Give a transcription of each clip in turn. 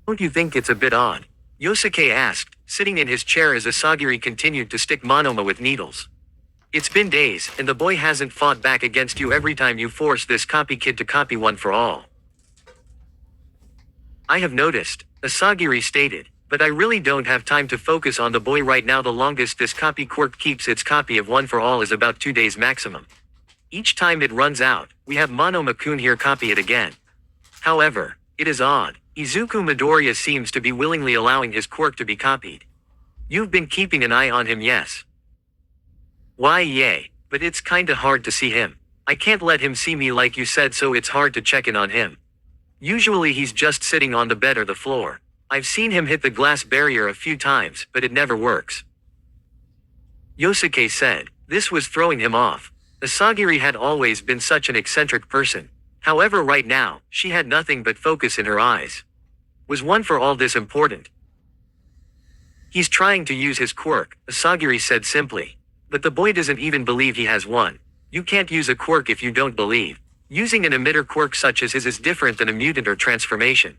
Don't you think it's a bit odd? Yosuke asked, sitting in his chair as Asagiri continued to stick Monoma with needles. It's been days, and the boy hasn't fought back against you every time you force this copy kid to copy one for all. I have noticed, Asagiri stated, but I really don't have time to focus on the boy right now. The longest this copy quirk keeps its copy of one for all is about 2 days maximum. Each time it runs out, we have Monoma-kun here copy it again. However, it is odd. Izuku Midoriya seems to be willingly allowing his quirk to be copied. You've been keeping an eye on him, yes? Why, yay, but it's kinda hard to see him. I can't let him see me like you said, so it's hard to check in on him. Usually he's just sitting on the bed or the floor. I've seen him hit the glass barrier a few times, but it never works. Yosuke said. This was throwing him off. Asagiri had always been such an eccentric person. However, right now, she had nothing but focus in her eyes. Was one for all this important? He's trying to use his quirk, Asagiri said simply. But the boy doesn't even believe he has one. You can't use a quirk if you don't believe. Using an emitter quirk such as his is different than a mutant or transformation.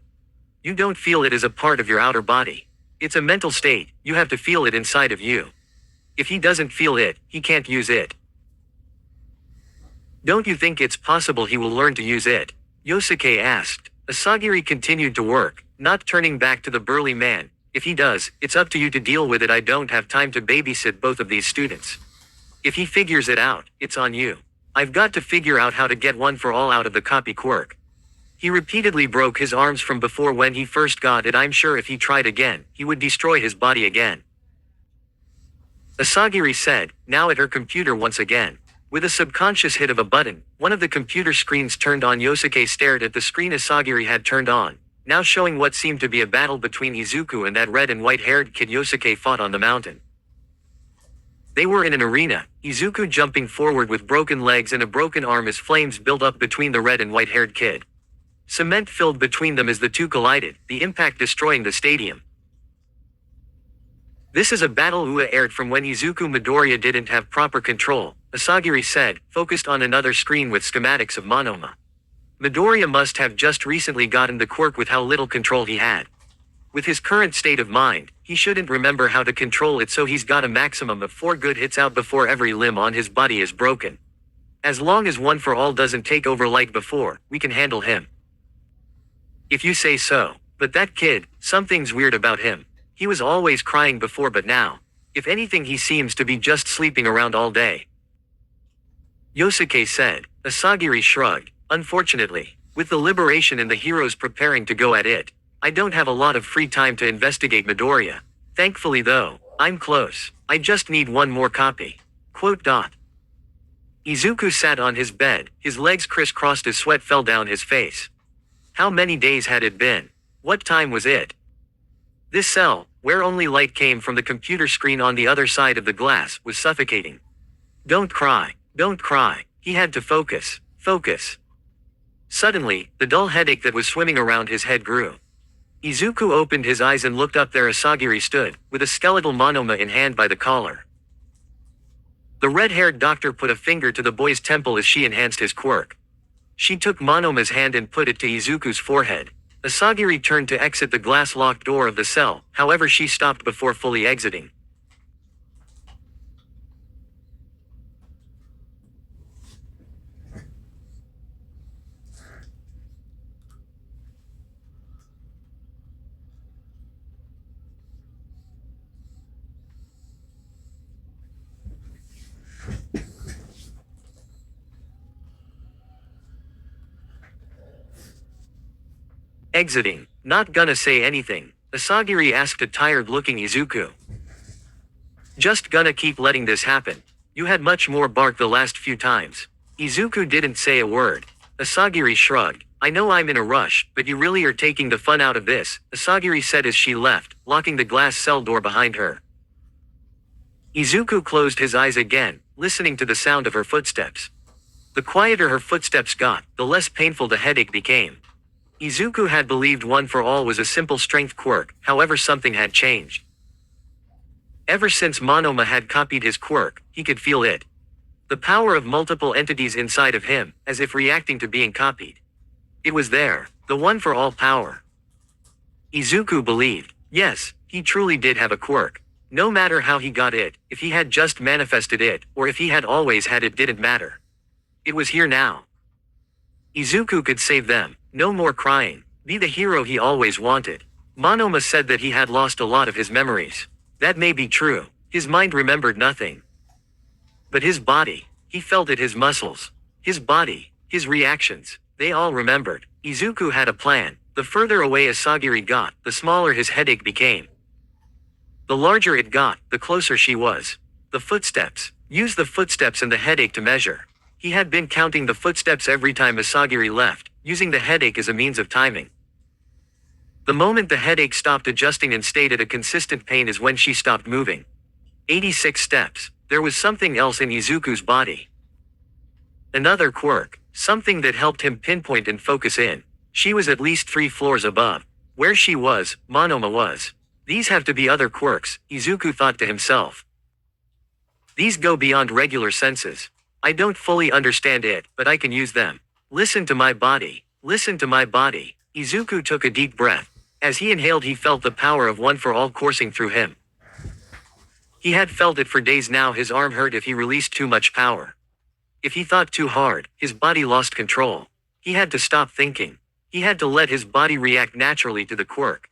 You don't feel it as a part of your outer body. It's a mental state, you have to feel it inside of you. If he doesn't feel it, he can't use it. Don't you think it's possible he will learn to use it? Yosuke asked. Asagiri continued to work, not turning back to the burly man. If he does, it's up to you to deal with it. I don't have time to babysit both of these students. If he figures it out, it's on you. I've got to figure out how to get one for all out of the copy quirk. He repeatedly broke his arms from before when he first got it. I'm sure if he tried again, he would destroy his body again. Asagiri said, now at her computer once again. With a subconscious hit of a button, one of the computer screens turned on. Yosuke stared at the screen Asagiri had turned on, now showing what seemed to be a battle between Izuku and that red and white-haired kid Yosuke fought on the mountain. They were in an arena, Izuku jumping forward with broken legs and a broken arm as flames built up between the red and white-haired kid. Cement filled between them as the two collided, the impact destroying the stadium. This is a battle Ua aired from when Izuku Midoriya didn't have proper control, Asagiri said, focused on another screen with schematics of Monoma. Midoriya must have just recently gotten the quirk with how little control he had. With his current state of mind, he shouldn't remember how to control it, so he's got a maximum of 4 good hits out before every limb on his body is broken. As long as one for all doesn't take over like before, we can handle him. If you say so. But that kid, something's weird about him. He was always crying before, but now, if anything, he seems to be just sleeping around all day. Yosuke said. Asagiri shrugged. Unfortunately, with the liberation and the heroes preparing to go at it, I don't have a lot of free time to investigate Midoriya. Thankfully though, I'm close. I just need one more copy. Quote. Izuku sat on his bed, his legs crisscrossed as sweat fell down his face. How many days had it been? What time was it? This cell, where only light came from the computer screen on the other side of the glass, was suffocating. Don't cry, don't cry. He had to focus, focus. Suddenly, the dull headache that was swimming around his head grew. Izuku opened his eyes and looked up. There Asagiri stood, with a skeletal Monoma in hand by the collar. The red-haired doctor put a finger to the boy's temple as she enhanced his quirk. She took Monoma's hand and put it to Izuku's forehead. Asagiri turned to exit the glass-locked door of the cell, however she stopped before fully exiting. Exiting, not gonna say anything, Asagiri asked a tired-looking Izuku. Just gonna keep letting this happen. You had much more bark the last few times. Izuku didn't say a word. Asagiri shrugged. I know I'm in a rush, but you really are taking the fun out of this, Asagiri said as she left, locking the glass cell door behind her. Izuku closed his eyes again, listening to the sound of her footsteps. The quieter her footsteps got, the less painful the headache became. Izuku had believed one for all was a simple strength quirk, however something had changed. Ever since Monoma had copied his quirk, he could feel it. The power of multiple entities inside of him, as if reacting to being copied. It was there, the one for all power. Izuku believed. Yes, he truly did have a quirk. No matter how he got it, if he had just manifested it, or if he had always had it didn't matter. It was here now. Izuku could save them. No more crying. Be the hero he always wanted. Monoma said that he had lost a lot of his memories. That may be true. His mind remembered nothing. But his body, he felt it, his muscles. His body, his reactions, they all remembered. Izuku had a plan. The further away Asagiri got, the smaller his headache became. The larger it got, the closer she was. The footsteps. Use the footsteps and the headache to measure. He had been counting the footsteps every time Asagiri left, using the headache as a means of timing. The moment the headache stopped adjusting and stayed at a consistent pain is when she stopped moving. 86 steps. There was something else in Izuku's body. Another quirk. Something that helped him pinpoint and focus in. She was at least 3 floors above. Where she was, Monoma was. These have to be other quirks, Izuku thought to himself. These go beyond regular senses. I don't fully understand it, but I can use them. Listen to my body. Listen to my body. Izuku took a deep breath. As he inhaled, he felt the power of One for All coursing through him. He had felt it for days now. His arm hurt if he released too much power. If he thought too hard, his body lost control. He had to stop thinking. He had to let his body react naturally to the quirk.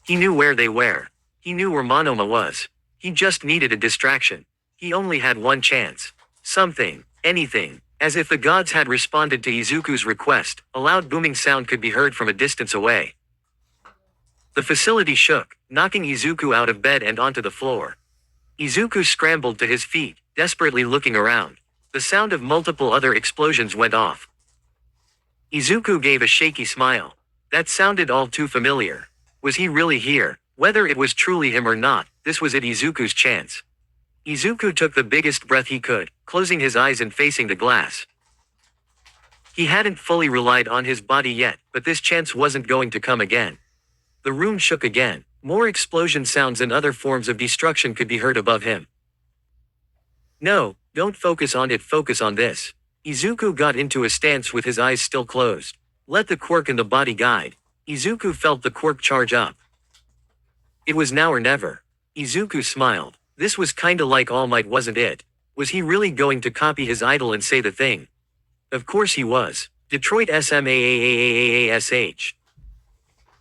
He knew where they were. He knew where Monoma was. He just needed a distraction. He only had one chance. Something, anything. As if the gods had responded to Izuku's request, a loud booming sound could be heard from a distance away. The facility shook, knocking Izuku out of bed and onto the floor. Izuku scrambled to his feet, desperately looking around. The sound of multiple other explosions went off. Izuku gave a shaky smile. That sounded all too familiar. Was he really here? Whether it was truly him or not, this was it, Izuku's chance. Izuku took the biggest breath he could, closing his eyes and facing the glass. He hadn't fully relied on his body yet, but this chance wasn't going to come again. The room shook again. More explosion sounds and other forms of destruction could be heard above him. No, don't focus on it, focus on this. Izuku got into a stance with his eyes still closed. Let the quirk in the body guide. Izuku felt the quirk charge up. It was now or never. Izuku smiled. This was kinda like All Might, wasn't it? Was he really going to copy his idol and say the thing? Of course he was. Detroit SMAAAAASH.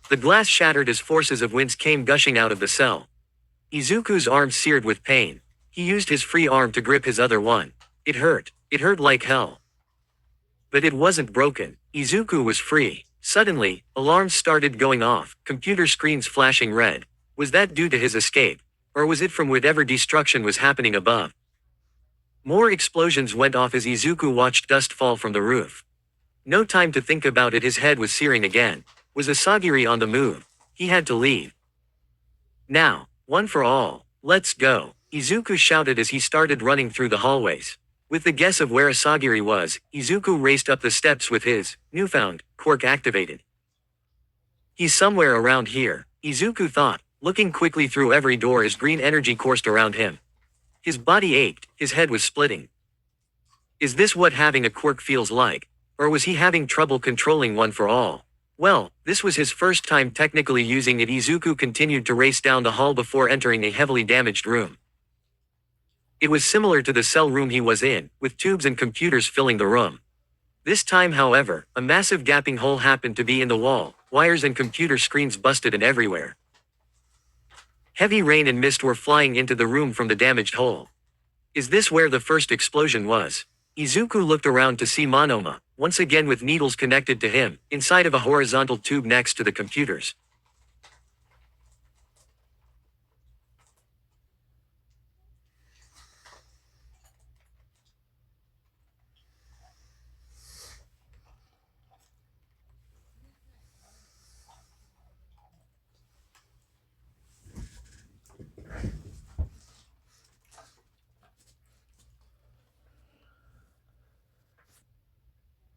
The glass shattered as forces of winds came gushing out of the cell. Izuku's arm seared with pain. He used his free arm to grip his other one. It hurt. It hurt like hell. But it wasn't broken. Izuku was free. Suddenly, alarms started going off, computer screens flashing red. Was that due to his escape? Or was it from whatever destruction was happening above? More explosions went off as Izuku watched dust fall from the roof. No time to think about it, his head was searing again. Was Asagiri on the move? He had to leave. Now, one for all. Let's go. Izuku shouted as he started running through the hallways. With the guess of where Asagiri was, Izuku raced up the steps with his newfound quirk activated. He's somewhere around here, Izuku thought, looking quickly through every door as green energy coursed around him. His body ached, his head was splitting. Is this what having a quirk feels like? Or was he having trouble controlling One for All? Well, this was his first time technically using it. Izuku continued to race down the hall before entering a heavily damaged room. It was similar to the cell room he was in, with tubes and computers filling the room. This time, however, a massive gaping hole happened to be in the wall, wires and computer screens busted and everywhere. Heavy rain and mist were flying into the room from the damaged hole. Is this where the first explosion was? Izuku looked around to see Monoma, once again with needles connected to him, inside of a horizontal tube next to the computers.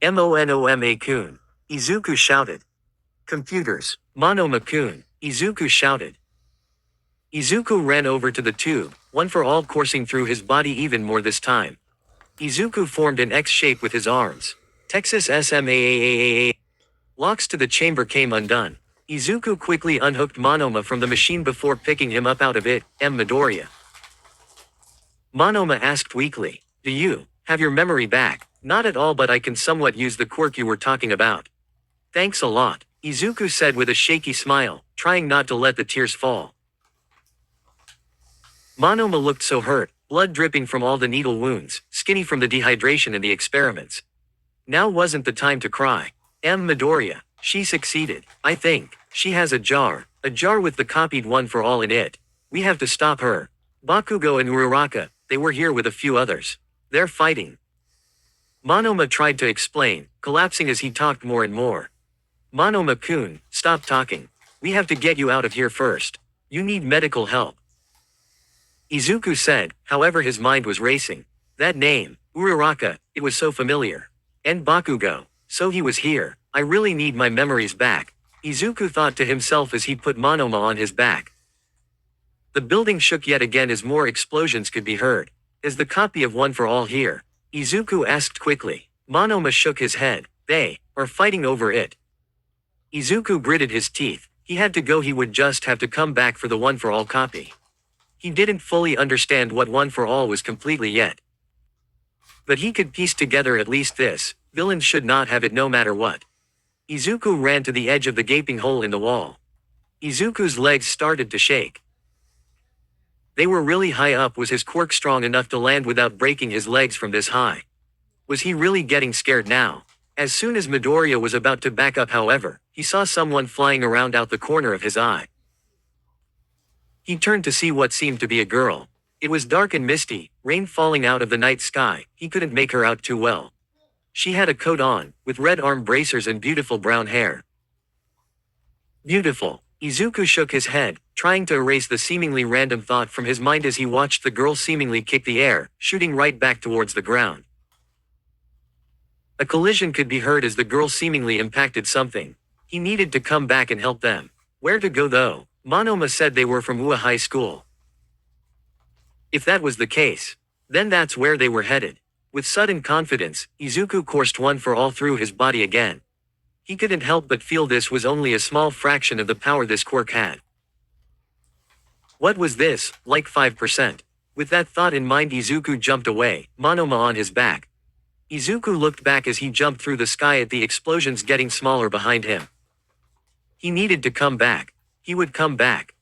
Monoma-kun. Izuku shouted. Computers. Monoma-kun. Izuku shouted. Izuku ran over to the tube, One for All coursing through his body even more this time. Izuku formed an X shape with his arms. Texas SMAAAA. Locks to the chamber came undone. Izuku quickly unhooked Monoma from the machine before picking him up out of it. Midoriya. Monoma asked weakly. Do you have your memory back? Not at all, but I can somewhat use the quirk you were talking about. Thanks a lot, Izuku said with a shaky smile, trying not to let the tears fall. Monoma looked so hurt, blood dripping from all the needle wounds, skinny from the dehydration and the experiments. Now wasn't the time to cry. Midoriya. She succeeded. I think. She has a jar with the copied one for all in it. We have to stop her. Bakugo and Uraraka, they were here with a few others. They're fighting. Monoma tried to explain, collapsing as he talked more and more. Monoma-kun, stop talking. We have to get you out of here first. You need medical help. Izuku said, however his mind was racing. That name, Uraraka, it was so familiar. And Bakugo, so he was here. I really need my memories back. Izuku thought to himself as he put Monoma on his back. The building shook yet again as more explosions could be heard. Is the copy of One for All here? Izuku asked quickly. Monoma shook his head. They are fighting over it. Izuku gritted his teeth. He had to go. He would just have to come back for the One for All copy. He didn't fully understand what One for All was completely yet. But he could piece together at least this. Villains should not have it no matter what. Izuku ran to the edge of the gaping hole in the wall. Izuku's legs started to shake. They were really high up. Was his quirk strong enough to land without breaking his legs from this high? Was he really getting scared now? As soon as Midoriya was about to back up, however, he saw someone flying around out the corner of his eye. He turned to see what seemed to be a girl. It was dark and misty, rain falling out of the night sky. He couldn't make her out too well. She had a coat on, with red arm bracers and beautiful brown hair. Beautiful. Izuku shook his head, trying to erase the seemingly random thought from his mind as he watched the girl seemingly kick the air, shooting right back towards the ground. A collision could be heard as the girl seemingly impacted something. He needed to come back and help them. Where to go though? Monoma said they were from Ua High School. If that was the case, then that's where they were headed. With sudden confidence, Izuku coursed One for All through his body again. He couldn't help but feel this was only a small fraction of the power this quirk had. What was this, like 5%? With that thought in mind, Izuku jumped away, Monoma on his back. Izuku looked back as he jumped through the sky at the explosions getting smaller behind him. He needed to come back. He would come back.